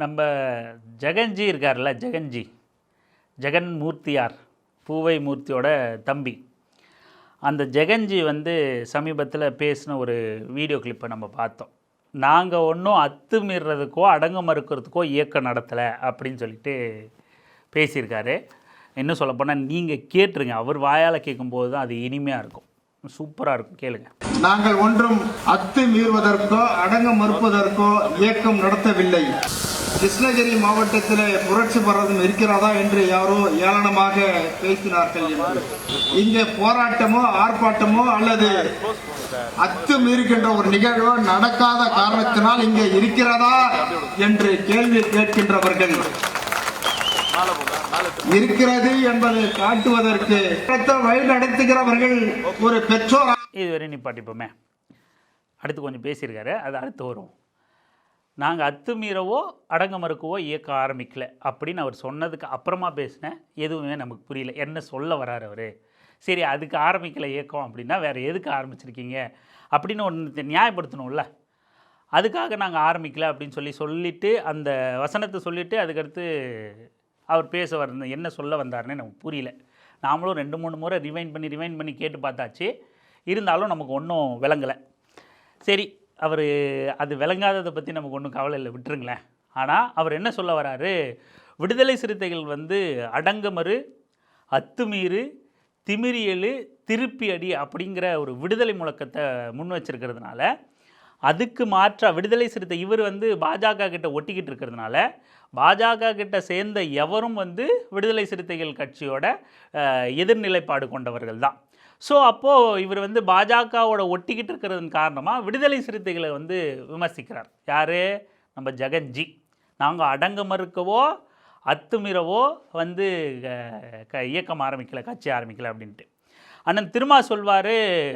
நம்ம ஜெகன்ஜி இருக்கார்ல, ஜெகன் மூர்த்தியார், பூவை மூர்த்தியோட தம்பி. அந்த ஜெகன்ஜி சமீபத்தில் பேசின ஒரு வீடியோ கிளிப்பை நம்ம பார்த்தோம். நாங்கள் ஒன்றும் அத்துமீறதுக்கோ அடங்க மறுக்கிறதுக்கோ இயக்கம் நடத்தலை அப்படின்னு சொல்லிட்டு பேசியிருக்காரு. இன்னும் சொல்லப்போனால் நீங்கள் கேட்டுருங்க, அவர் வாயால் கேட்கும்போது தான் அது இனிமையாக இருக்கும், சூப்பராக இருக்கும், கேளுங்க. நாங்கள் ஒன்றும் அத்துமீறுவதற்கோ அடங்க மறுப்பதற்கோ இயக்கம் நடத்தவில்லை. கிருஷ்ணகிரி மாவட்டத்தில் புரட்சி பரவதும் இருக்கிறதா என்று யாரோ ஏளனமாக பேசினார்கள் என்று இங்கே போராட்டமோ ஆர்ப்பாட்டமோ அல்லது அத்துமீறுகின்ற ஒரு நிகழ்வோ நடக்காத காரணத்தினால் இங்கே இருக்கிறதா என்று கேள்வி கேட்கின்றவர்கள் இருக்கிறது என்பதை காட்டுவதற்கு வழி நடத்துகிறவர்கள் ஒரு பெற்றோர். இதுவரை நிப்பாட்டிப்போமே, அடுத்து கொஞ்சம் பேசியிருக்காரு, அது அடுத்து வரும். நாங்கள் அத்துமீறவோ அடங்க மறுக்கவோ இயக்க ஆரம்பிக்கல அப்படின்னு அவர் சொன்னதுக்கு அப்புறமா பேசினேன். எதுவுமே நமக்கு புரியல, என்ன சொல்ல வராரு அவர். சரி, அதுக்கு ஆரம்பிக்கலை இயக்கம் அப்படின்னா வேறு எதுக்கு ஆரம்பிச்சிருக்கீங்க அப்படின்னு ஒன்று நியாயப்படுத்தணும்ல. அதுக்காக நாங்கள் ஆரம்பிக்கலை அப்படின்னு சொல்லிவிட்டு அந்த வசனத்தை சொல்லிவிட்டு அதுக்கடுத்து அவர் பேச என்ன சொல்ல வந்தாருன்னு நமக்கு புரியல. நாமளும் 2-3 முறை ரிவைண்ட் பண்ணி கேட்டு பார்த்தாச்சு, இருந்தாலும் நமக்கு ஒன்றும் விளங்கலை. சரி, அவர் அது விளங்காததை பற்றி நமக்கு ஒன்றும் கவலை இல்லை, விட்டுருங்களேன். ஆனால் அவர் என்ன சொல்ல வராரு, விடுதலை சிறுத்தைகள் அடங்கமறு, அத்துமீறு, திமிரியலு, திருப்பி அடி அப்படிங்கிற ஒரு விடுதலை முழக்கத்தை முன் வச்சிருக்கிறதுனால, அதுக்கு மாற்றாக விடுதலை சிறுத்தை இவர் பாஜக கிட்ட ஒட்டிக்கிட்டு இருக்கிறதுனால, பாஜக கிட்ட சேர்ந்த எவரும் விடுதலை சிறுத்தைகள் கட்சியோட எதிர்நிலைப்பாடு கொண்டவர்கள் தான். ஸோ அப்போது இவர் பாஜகவோட ஒட்டிக்கிட்டு இருக்கிறதன் காரணமாக விடுதலை சிறுத்தைகளை விமர்சிக்கிறார். யார்? நம்ம ஜெகன்ஜி. நாங்கள் அடங்க மறுக்கவோ அத்துமீறவோ இயக்கம் ஆரம்பிக்கலை, கட்சி ஆரம்பிக்கலை அப்படின்ட்டு. அண்ணன் திருமா சொல்வார்,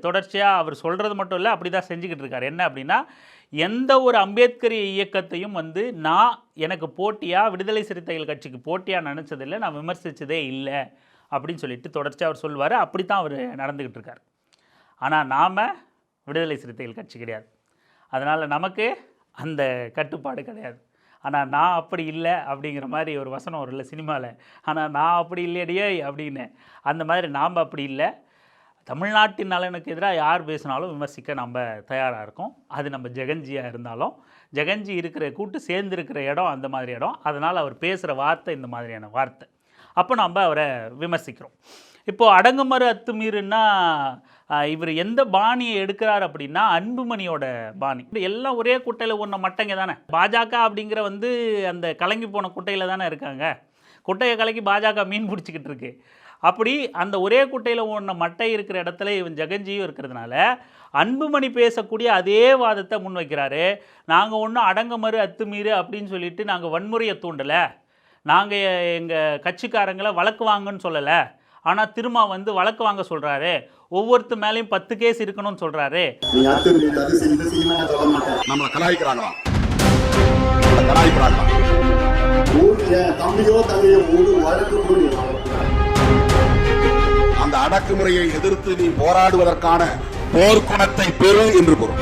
தொடர்ச்சியாக அவர் சொல்கிறது மட்டும் இல்லை, அப்படி தான் செஞ்சுக்கிட்டு இருக்கார். என்ன அப்படின்னா, எந்த ஒரு அம்பேத்கரிய இயக்கத்தையும் நான் எனக்கு போட்டியாக விடுதலை சிறுத்தைகள் கட்சிக்கு போட்டியாக நினச்சதில்லை, நான் விமர்சித்ததே இல்லை அப்படின்னு சொல்லிட்டு தொடர்ச்சியாக அவர் சொல்வார். அப்படி தான் அவர் நடந்துக்கிட்டு இருக்கார். ஆனால் நாம் விடுதலை சிறுத்தைகள் கட்சி கிடையாது, அதனால் நமக்கு அந்த கட்டுப்பாடு கிடையாது. ஆனால் நான் அப்படி இல்லை அப்படிங்கிற மாதிரி ஒரு வசனம் ஒரு இல்லை சினிமாவில், ஆனால் நான் அப்படி இல்லையடியே அப்படின்னு. அந்த மாதிரி நாம் அப்படி இல்லை. தமிழ்நாட்டின் நலனுக்கு எதிராக யார் பேசினாலும் விமர்சிக்க நம்ம தயாராக இருக்கோம். அது நம்ம ஜெகன்ஜியாக இருந்தாலும், ஜெகன்ஜி இருக்கிற கூட்டு சேர்ந்துருக்கிற இடம் அந்த மாதிரி இடம், அதனால் அவர் பேசுகிற வார்த்தை இந்த மாதிரியான வார்த்தை. அப்போ நம்ம அவரை விமர்சிக்கிறோம். இப்போது அடங்குமறு அத்துமீறுன்னா இவர் எந்த பாணியை எடுக்கிறார் அப்படின்னா, அன்புமணியோட பாணி. எல்லாம் ஒரே குட்டையில் ஒன்றை மட்டங்க தானே. பாஜக அப்படிங்கிற அந்த கலங்கி போன குட்டையில் தானே இருக்காங்க. குட்டையை கலக்கி பாஜக மீன் பிடிச்சிக்கிட்டு இருக்கு. அப்படி அந்த ஒரே குட்டையில் ஒன்று மட்டை இருக்கிற இடத்துல இவன் ஜெகன்ஜியும் இருக்கிறதுனால அன்புமணி பேசக்கூடிய அதே வாதத்தை முன்வைக்கிறாரு. நாங்கள் ஒன்றும் அடங்கமறு அத்துமீறு அப்படின்னு சொல்லிட்டு நாங்கள் வன்முறையை தூண்டலை, நாங்கள் எங்கள் கட்சிக்காரங்களை வழக்கு வாங்கன்னு சொல்லலை. ஆனால் திரும்ப வழக்கு வாங்க சொல்கிறாரு, ஒவ்வொருத்த மேலேயும் 10 கேஸ் இருக்கணும்னு சொல்கிறாரு. நம்மளை கலாய்க்கிறாங்களா? அந்த அடக்குமுறையை எதிர்த்து நீ போராடுவதற்கான போர்க்குணத்தை பெறு என்று பொருள்.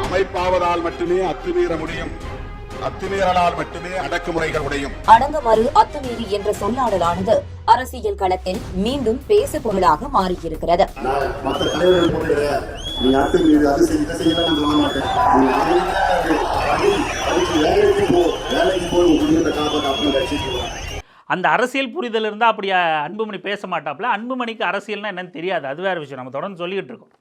அமைப்பாவதால் மட்டுமே அத்துமீற முடியும், அத்துமீறலால் மட்டுமே அடக்குமுறைகள் உடையும். அடங்கமறு அத்துமீறி என்ற சொல்லாடலானது அரசியல் களத்தில் மீண்டும் பேசு பொருளாக மாறியிருக்கிறது. அந்த அரசியல் புரிதல் இருந்தால் அப்படி அன்புமணி பேச மாட்டாப்புல. அன்புமணிக்கு அரசியல்னா என்னன்னு தெரியாது, அது வேறு விஷயம், நம்ம தொடர்ந்து சொல்லிக்கிட்டு இருக்கோம்.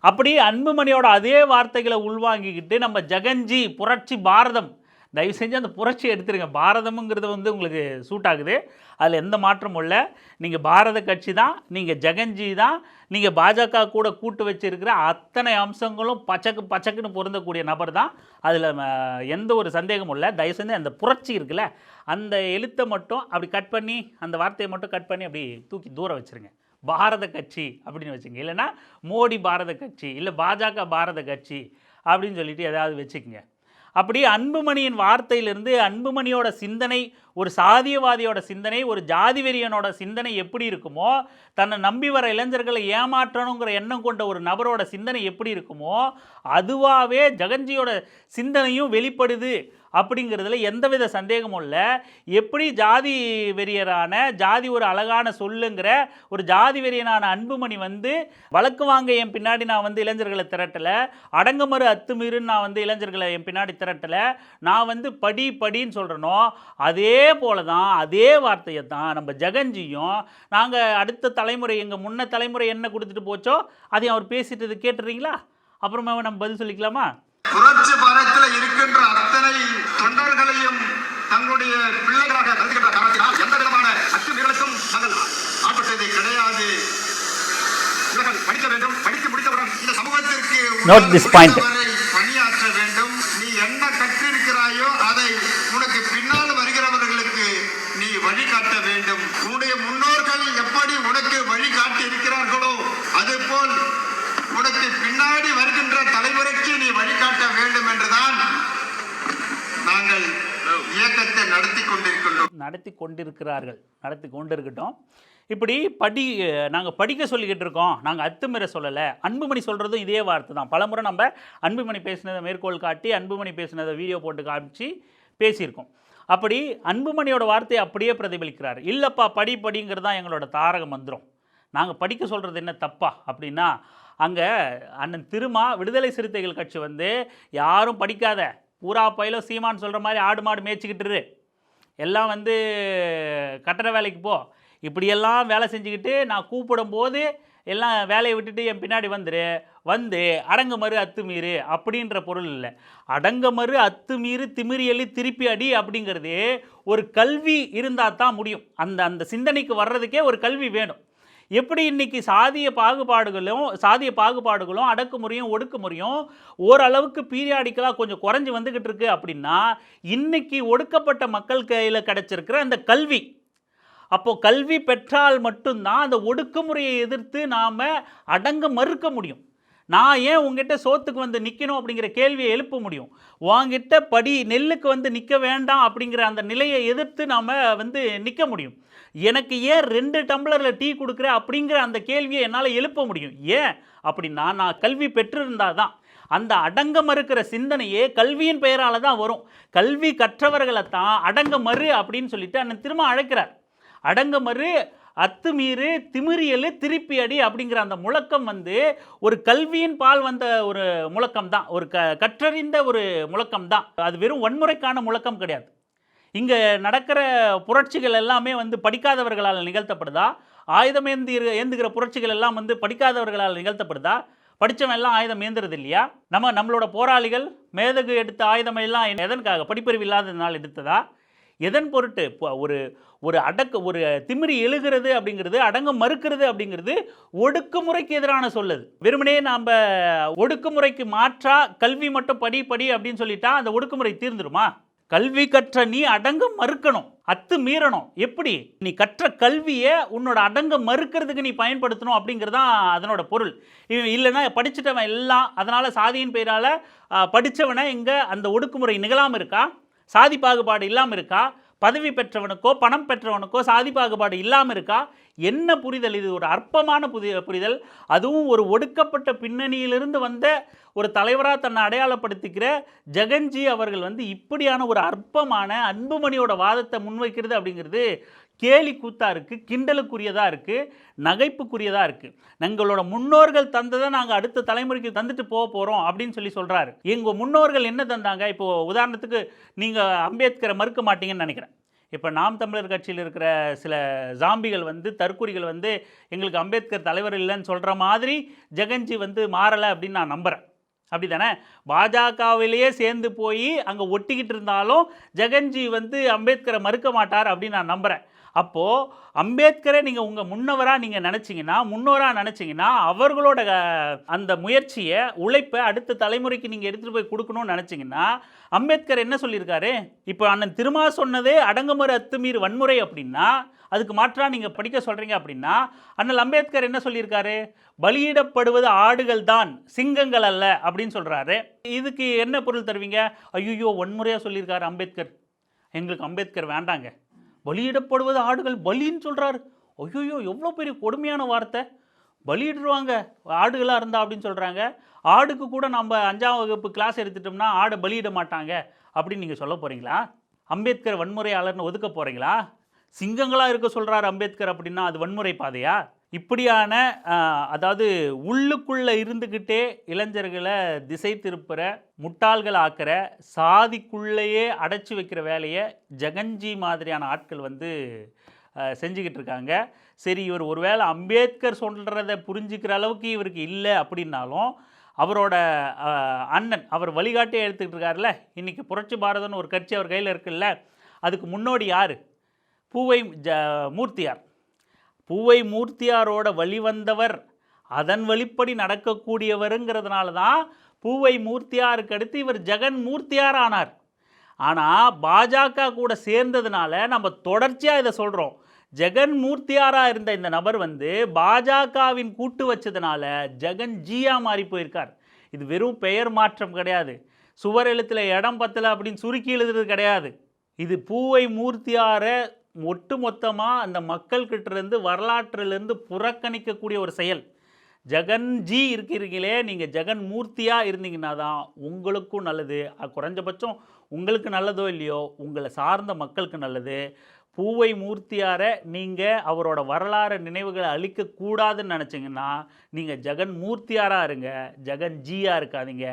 அப்படி அன்புமணியோட அதே வார்த்தைகளை உள்வாங்கிக்கிட்டு நம்ம ஜெகன்ஜி புரட்சி பாரதம், தயவு செஞ்சு அந்த புரட்சியை எடுத்துருங்க. பாரதமுங்கிறது உங்களுக்கு சூட் ஆகுது, அதில் எந்த மாற்றமும் இல்லை. நீங்கள் பாரத கட்சி தான், நீங்கள் ஜெகன்ஜி தான், நீங்கள் பாஜக கூட கூட்டு வச்சிருக்கிற அத்தனை அம்சங்களும் பச்சக்குன்னு பொருந்தக்கூடிய நபர் தான், அதில் எந்த ஒரு சந்தேகமும் இல்லை. தயவு செஞ்சு அந்த புரட்சி இருக்குல்ல, அந்த எழுத்தை மட்டும் அப்படி கட் பண்ணி, அந்த வார்த்தையை மட்டும் கட் பண்ணி அப்படி தூக்கி தூரம் வச்சுருங்க. பாரத கட்சி அப்படின்னு வச்சுங்க, இல்லைன்னா மோடி பாரத கட்சி, இல்லை பாஜக பாரத கட்சி அப்படின்னு சொல்லிட்டு ஏதாவது வச்சுக்கோங்க. அப்படி அன்புமணியின் வார்த்தையிலிருந்து, அன்புமணியோட சிந்தனை ஒரு சாதியவாதியோட சிந்தனை, ஒரு ஜாதி வெறியனோட சிந்தனை எப்படி இருக்குமோ, தன்னை நம்பி வர இளைஞர்களை ஏமாற்றணுங்கிற எண்ணம் கொண்ட ஒரு நபரோட சிந்தனை எப்படி இருக்குமோ, அதுவாகவே ஜெகன்ஜியோட சிந்தனையும் வெளிப்படுது அப்படிங்கிறதுல எந்தவித சந்தேகமும் இல்லை. எப்படி ஜாதி வெறியரான, ஜாதி ஒரு அழகான சொல்லுங்கிற ஒரு ஜாதி வெறியனான அன்புமணி வந்து வழக்கு வாங்க என் பின்னாடி நான் வந்து இளைஞர்களை திரட்டலை, அடங்கமறு அத்துமீறுன்னு நான் வந்து இளைஞர்களை என் பின்னாடி திரட்டலை, நான் வந்து படின்னு சொல்கிறனோ, அதே போல தான், அதே வார்த்தையை தான் நம்ம ஜெகன்ஜியும், நாங்கள் அடுத்த தலைமுறை, எங்கள் முன்ன தலைமுறை என்ன கொடுத்துட்டு போச்சோ அதையும் அவர் பேசிட்டு கேட்டுறீங்களா? அப்புறமா நம்ம பதில் சொல்லிக்கலாமா? புரட்சி பாரத்தில் இருக்கின்ற அத்தனை தொண்டர்களையும் தங்களுடைய பிள்ளைகளாக கருதுகின்ற காரணத்தினால் எந்த விதமான அத்துமீறலுக்கும் நாங்கள் ஆட்பட்டது கிடையாது. இவர்கள் படிக்க வேண்டும், படித்து முடித்தவுடன் இந்த சமூகத்திற்கு பணியாற்ற வேண்டும். நீ என்ன கற்றிருக்கிறாயோ அதை உனக்கு பின்னால் வருகிறவர்களுக்கு நீ வழிகாட்ட வேண்டும். உன்னுடைய முன்னோர்கள் எப்படி உனக்கு வழிகாட்டி இருக்கிறார்களோ அதுபோல் உனக்கு பின்னாடி வருகின்ற தலைமுறைக்கு நீ வழிகாட்ட வேண்டும் என்றுதான் நாங்கள் இயக்கத்தை நடத்தி கொண்டிருக்கட்டும். இப்படி நாங்கள் படிக்க சொல்லிக்கிட்டு இருக்கோம், நாங்கள் அத்துமீற சொல்லலை. அன்புமணி சொல்கிறதும் இதே வார்த்தை தான். பலமுறை நம்ம அன்புமணி பேசினதை மேற்கோள் காட்டி, அன்புமணி பேசினதை வீடியோ போட்டு காமிச்சு பேசியிருக்கோம். அப்படி அன்புமணியோட வார்த்தையை அப்படியே பிரதிபலிக்கிறார். இல்லைப்பா படிங்கிறது தான் எங்களோட தாரக மந்திரம், நாங்கள் படிக்க சொல்கிறது என்ன தப்பா அப்படின்னா, அங்கே அண்ணன் திருமா விடுதலை சிறுத்தைகள் கட்சி வந்து யாரும் படிக்காத, பூரா பயிலும் சீமான் சொல்கிற மாதிரி ஆடு மாடு மேய்ச்சிக்கிட்டுரு, எல்லாம் வந்து கட்டட வேலைக்கு போ, இப்படியெல்லாம் வேலை செஞ்சுக்கிட்டு நான் கூப்பிடும்போது எல்லாம் வேலையை விட்டுட்டு என் பின்னாடி வந்து அடங்கமறு அத்துமீறு அப்படின்ற பொருள் இல்லை. அடங்கமறு அத்துமீறு திமிரியலி திருப்பி அடி அப்படிங்கிறது ஒரு கல்வி இருந்தால் தான் முடியும். அந்த சிந்தனைக்கு வர்றதுக்கே ஒரு கல்வி வேணும். எப்படி இன்றைக்கி சாதிய பாகுபாடுகளும் அடக்குமுறையும் ஒடுக்குமுறையும் ஓரளவுக்கு பீரியாடிக்கலாக கொஞ்சம் குறைஞ்சி வந்துக்கிட்டு இருக்கு அப்படின்னா, இன்றைக்கி ஒடுக்கப்பட்ட மக்கள் கையில் கிடச்சிருக்கிற அந்த கல்வி, அப்போது கல்வி பெற்றால் மட்டும்தான் அந்த ஒடுக்குமுறையை எதிர்த்து நாம் அடங்க மறுக்க முடியும். நான் ஏன் உங்ககிட்ட சோத்துக்கு வந்து நிற்கணும் அப்படிங்கிற கேள்வியை எழுப்ப முடியும். உங்ககிட்ட நெல்லுக்கு வந்து நிற்க வேண்டாம் அப்படிங்கிற அந்த நிலையை எதிர்த்து நாம் வந்து நிற்க முடியும். எனக்கு ஏன் 2 டம்ளரில் டீ கொடுக்குற அப்படிங்கிற அந்த கேள்வியை என்னால் எழுப்ப முடியும். ஏன் அப்படின்னா, நான் கல்வி பெற்றிருந்தால் தான். அந்த அடங்க மறுக்கிற சிந்தனையே கல்வியின் பெயரால் தான் வரும். கல்வி கற்றவர்களை தான் அடங்க மறு அப்படின்னு சொல்லிட்டு அண்ணன் திரும்ப அழைக்கிறார். அடங்கமறு அத்துமீறு திமிரியலு திருப்பி அடி அப்படிங்கிற அந்த முழக்கம் வந்து ஒரு கல்வியின் பால் வந்த ஒரு முழக்கம் தான், ஒரு கற்றறிந்த ஒரு முழக்கம் தான். அது வெறும் வன்முறைக்கான முழக்கம் கிடையாது. இங்கே நடக்கிற புரட்சிகள் எல்லாமே வந்து படிக்காதவர்களால் நிகழ்த்தப்படுதா? ஆயுதம் ஏந்துகிற புரட்சிகள் எல்லாம் வந்து படிக்காதவர்களால் நிகழ்த்தப்படுதா? படித்தவன் எல்லாம் ஆயுதம் ஏந்துறது இல்லையா? நம்மளோட போராளிகள் மேதகு எடுத்த ஆயுதம் எல்லாம் எதற்காக? படிப்பறிவு இல்லாததுனால எடுத்ததா? எதன் பொருட்டு? ஒரு திமிரி எழுகிறது அப்படிங்கிறது, அடங்க மறுக்கிறது அப்படிங்கிறது ஒடுக்குமுறைக்கு எதிரான சொல்லுது. வெறுமனே நாம் ஒடுக்குமுறைக்கு மாற்றா கல்வி மட்டும் படி அப்படின்னு சொல்லிட்டா அந்த ஒடுக்குமுறை தீர்ந்துருமா? கல்வி கற்ற நீ அடங்க மறுக்கணும், அத்து மீறணும். எப்படி? நீ கற்ற கல்வியை உன்னோட அடங்க மறுக்கிறதுக்கு நீ பயன்படுத்தணும் அப்படிங்கிறதான் அதனோட பொருள். இல்லைன்னா படிச்சுட்டவன் எல்லாம், அதனால் சாதியின் பெயரால் படித்தவனை இங்கே அந்த ஒடுக்குமுறை நிகழாமல் இருக்கா? சாதி பாகுபாடு இல்லாமல் இருக்கா? பதவி பெற்றவனுக்கோ பணம் பெற்றவனுக்கோ சாதி பாகுபாடு இல்லாமல் இருக்கா? என்ன புரிதல் இது? ஒரு அற்பமான புரிதல். அதுவும் ஒரு ஒடுக்கப்பட்ட பின்னணியிலிருந்து வந்த ஒரு தலைவராக தன்னை அடையாளப்படுத்திக்கிற ஜெகன்ஜி அவர்கள் வந்து இப்படியான ஒரு அற்பமான அன்புமணியோட வாதத்தை முன்வைக்கிறது அப்படிங்கிறது கேலி கூத்தாக இருக்குது, கிண்டலுக்குரியதாக இருக்குது, நகைப்புக்குரியதாக இருக்குது. எங்களோட முன்னோர்கள் தந்ததை நாங்கள் அடுத்த தலைமுறைக்கு தந்துட்டு போகிறோம் அப்படின்னு சொல்கிறாரு. எங்கள் முன்னோர்கள் என்ன தந்தாங்க? இப்போது உதாரணத்துக்கு நீங்கள் அம்பேத்கரை மறுக்க மாட்டீங்கன்னு நினைக்கிறேன். இப்போ நாம் தமிழர் கட்சியில் இருக்கிற சில ஜாம்பிகள் வந்து, தற்கூரிகள் வந்து எங்களுக்கு அம்பேத்கர் தலைவர் இல்லைன்னு சொல்கிற மாதிரி ஜெகன்ஜி வந்து மாறலை அப்படின்னு நான் நம்புகிறேன். அப்படி தானே? பாஜகவிலேயே சேர்ந்து போய் அங்கே ஒட்டிக்கிட்டு இருந்தாலும் ஜெகன்ஜி வந்து அம்பேத்கரை மறுக்க மாட்டார் அப்படின்னு நான் நம்புகிறேன். அப்போது அம்பேத்கரை நீங்கள் உங்கள் முன்னோராக நினச்சிங்கன்னா அவர்களோட அந்த முயற்சியை, உழைப்பை அடுத்த தலைமுறைக்கு நீங்கள் எடுத்துகிட்டு போய் கொடுக்கணும்னு நினச்சிங்கன்னா, அம்பேத்கர் என்ன சொல்லியிருக்காரு? இப்போ அண்ணன் திருமா சொன்னதே அடங்கமறு அத்துமீறு வன்முறை அப்படின்னா, அதுக்கு மாற்றாக நீங்கள் படிக்க சொல்கிறீங்க அப்படின்னா, அண்ணல் அம்பேத்கர் என்ன சொல்லியிருக்காரு? பலியிடப்படுவது ஆடுகள் தான், சிங்கங்கள் அல்ல அப்படின்னு சொல்கிறாரு. இதுக்கு என்ன பொருள் தருவீங்க? ஐயோ வன்முறையாக சொல்லியிருக்காரு அம்பேத்கர், எங்களுக்கு அம்பேத்கர் வேண்டாங்க, பலியிடப்படுவது ஆடுகள் பலின்னு சொல்கிறாரு. ஐயோ எவ்வளோ பெரிய கொடுமையான வார்த்தை. பலியிடுவாங்க ஆடுகளாக இருந்தா அப்படின்னு சொல்கிறாங்க. ஆடுக்கு கூட நம்ம 5ஆம் வகுப்பு கிளாஸ் எடுத்துட்டோம்னா ஆடை பலியிட மாட்டாங்க அப்படின்னு நீங்கள் சொல்ல போகிறீங்களா? அம்பேத்கர் வன்முறையாளர்னு ஒதுக்க போகிறீங்களா? சிங்கங்களாக இருக்க சொல்கிறாரு அம்பேத்கர் அப்படின்னா அது வன்முறை பாதையா? இப்படியான அதாவது உள்ளுக்குள்ளே இருந்துக்கிட்டே இளைஞர்களை திசை திருப்புற, முட்டாள்கள் ஆக்கிற, சாதிக்குள்ளேயே அடைச்சி வைக்கிற வேலையை ஜெகன்ஜி மாதிரியான ஆட்கள் வந்து செஞ்சுக்கிட்டு இருக்காங்க. சரி, இவர் ஒருவேளை அம்பேத்கர் சொல்கிறத புரிஞ்சுக்கிற அளவுக்கு இவருக்கு இல்லை அப்படின்னாலும் அவரோட அண்ணன் அவர் வழிகாட்டியே எடுத்துக்கிட்டு இருக்காருல்ல. இன்றைக்கி புரட்சி பாரதம்னு ஒரு கட்சி அவர் கையில் இருக்குல்ல, அதுக்கு முன்னோடி யார்? பூவை மூர்த்தியார். பூவை மூர்த்தியாரோட வழிவந்தவர், அதன் வழிப்படி நடக்கக்கூடியவருங்கிறதுனால தான் பூவை மூர்த்தியாருக்கு அடுத்து இவர் ஜெகன் மூர்த்தியார் ஆனார். ஆனால் பாஜக கூட சேர்ந்ததுனால நம்ம தொடர்ச்சியாக இதை சொல்கிறோம். ஜெகன் மூர்த்தியாராக இருந்த இந்த நபர் வந்து பாஜகவின் கூட்டு வச்சதுனால ஜெகன் ஜியா மாறி போயிருக்கார். இது வெறும் பெயர் மாற்றம் கிடையாது, சுவர் எழுத்தில் இடம் பத்தலை அப்படின்னு சுருக்கி எழுதுறது கிடையாது. இது பூவை மூர்த்தியாரை ஒட்டு மொத்தமாக அந்த மக்கள்கிட்டேருந்து வரலாற்றிலிருந்து புறக்கணிக்கக்கூடிய ஒரு செயல். ஜெகன்ஜி இருக்கிறீங்களே, நீங்கள் ஜெகன் மூர்த்தியாக இருந்தீங்கன்னா தான் உங்களுக்கும் நல்லது. குறைஞ்சபட்சம் உங்களுக்கு நல்லதோ இல்லையோ உங்களை சார்ந்த மக்களுக்கு நல்லது. பூவை மூர்த்தியாரை நீங்கள் அவரோட வரலாறு நினைவுகளை அழிக்கக்கூடாதுன்னு நினச்சிங்கன்னா நீங்கள் ஜெகன் மூர்த்தியாராக இருங்க, ஜெகன்ஜியாக இருக்காதீங்க.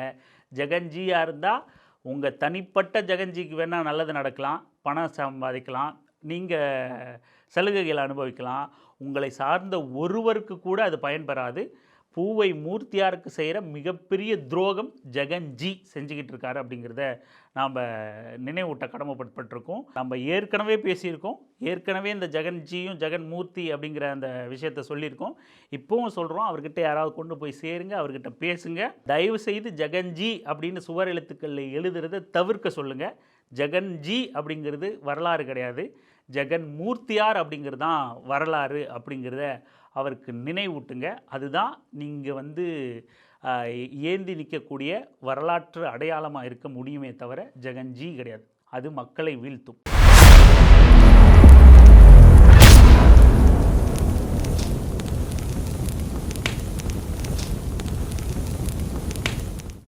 ஜெகன்ஜியாக இருந்தால் உங்கள் தனிப்பட்ட ஜெகன்ஜிக்கு வேணால் நல்லது நடக்கலாம், பணம் சம்பாதிக்கலாம், நீங்கள் சலுகைகளை அனுபவிக்கலாம். உங்களை சார்ந்த ஒருவருக்கு கூட அது பயன்பெறாது. பூவை மூர்த்தியாருக்கு செய்கிற மிகப்பெரிய துரோகம் ஜெகன்ஜி செஞ்சுக்கிட்டு இருக்காரு அப்படிங்கிறத நாம் நினைவூட்ட கடமைப்பட்டிருக்கோம். நம்ம ஏற்கனவே பேசியிருக்கோம், ஏற்கனவே இந்த ஜெகன்ஜியும் ஜெகன் மூர்த்தி அப்படிங்கிற அந்த விஷயத்த சொல்லியிருக்கோம். இப்போவும் சொல்கிறோம், அவர்கிட்ட யாராவது கொண்டு போய் சேருங்க, அவர்கிட்ட பேசுங்க. தயவு செய்து ஜெகன்ஜி அப்படின்னு சுவர் எழுத்துக்களில் எழுதுறதை தவிர்க்க சொல்லுங்கள். ஜெகன்ஜி அப்படிங்கிறது வரலாறு கிடையாது, ஜெகன் மூர்த்தியார் அப்படிங்கிறது தான் வரலாறு அப்படிங்கிறத அவருக்கு நினைவூட்டுங்க. அதுதான் நீங்கள் வந்து ஏந்தி நிற்கக்கூடிய வரலாற்று அடையாளமாக இருக்க முடியுமே தவிர ஜெகன்ஜி கிடையாது. அது மக்களை வீழ்த்தும்.